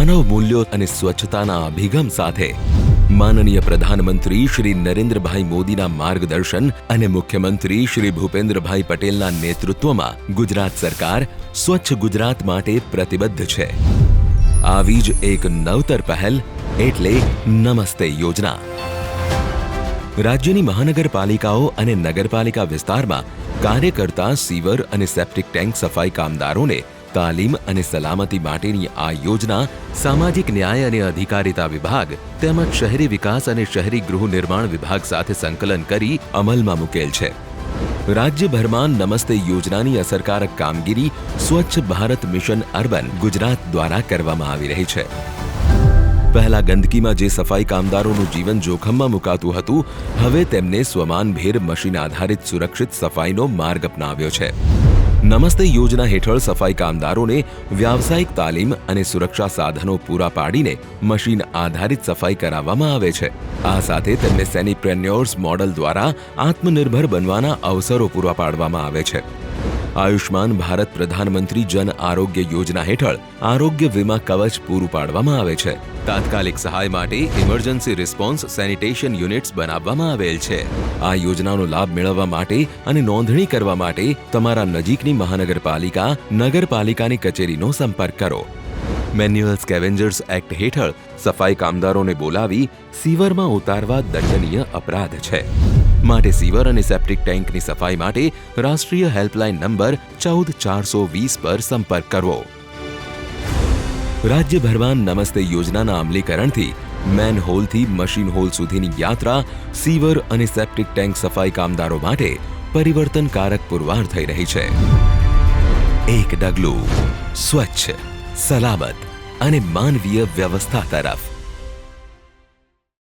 માનવ મૂલ્યો અને સ્વચ્છતાના અભિગમ સાથે માનનીય પ્રધાનમંત્રી શ્રી નરેન્દ્રભાઈ મોદીના માર્ગદર્શન અને મુખ્યમંત્રી શ્રી ભૂપેન્દ્રભાઈ પટેલના નેતૃત્વમાં ગુજરાત સરકાર સ્વચ્છ ગુજરાત માટે પ્રતિબદ્ધ છે। આવી જ એક નવતર પહેલ એટલે નમસ્તે યોજના। રાજ્યની મહાનગરપાલિકાઓ અને નગરપાલિકા વિસ્તારમાં કાર્ય કરતા સીવર અને સેપ્ટિક ટેન્ક સફાઈ કામદારોને તાલીમ અને સલામતી માટેની આ યોજના સામાજિક ન્યાય અને અધિકારિતા વિભાગ તેમજ શહેરી વિકાસ અને શહેરી ગૃહ નિર્માણ વિભાગ સાથે સંકલન કરી અમલમાં મૂકેલ છે। રાજ્યભરમાં નમસ્તે યોજનાની અસરકારક કામગીરી સ્વચ્છ ભારત મિશન અર્બન ગુજરાત દ્વારા કરવામાં આવી રહી છે। પહેલા ગંદકીમાં જે સફાઈ કામદારોનું જીવન જોખમમાં મુકાતું હતું, હવે તેમને સ્વમાનભેર મશીન આધારિત સુરક્ષિત સફાઈનો માર્ગ અપનાવ્યો છે। નમસ્તે યોજના હેઠળ સફાઈ કામદારોને વ્યાવસાયિક તાલીમ અને સુરક્ષા સાધનો પૂરા પાડીને મશીન આધારિત સફાઈ કરાવવામાં આવે છે। આ સાથે તેમને સેનિપ્રેન્યોર્સ મોડલ દ્વારા આત્મનિર્ભર બનવાના અવસરો પૂરા પાડવામાં આવે છે। આયુષ્માન ભારત પ્રધાનમંત્રી જન આરોગ્ય યોજના હેઠળ આરોગ્ય વીમા કવચ પૂરું પાડવામાં આવે છે। તાત્કાલિક સહાય માટે ઇમરજન્સી રિસ્પોન્સ સેનિટેશન યુનિટ્સ બનાવવામાં આવેલ છે। આ યોજનાનો લાભ મેળવવા માટે અને નોંધણી કરવા માટે તમારા નજીકની મહાનગરપાલિકા નગરપાલિકાની કચેરીનો સંપર્ક કરો। મેન્યુઅલ સ્કેવેન્જર્સ એક્ટ હેઠળ સફાઈ કામદારોને બોલાવી સીવરમાં ઉતારવા દંડનીય અપરાધ છે, માટે સીવર અને સેપ્ટિક ટેન્કની સફાઈ માટે રાષ્ટ્રીય હેલ્પલાઇન નંબર 14420 પર સંપર્ક કરવો। રાજ્યભરમાં નમસ્તે યોજનાના અમલીકરણથી મેનહોલથી મશીન હોલ સુધીની યાત્રા સીવર અને સેપ્ટિક ટેન્ક સફાઈ કામદારો માટે પરિવર્તનકારક પુરવાર થઈ રહી છે। એક ડગલું સ્વચ્છ, સલામત અને માનવીય વ્યવસ્થા તરફ।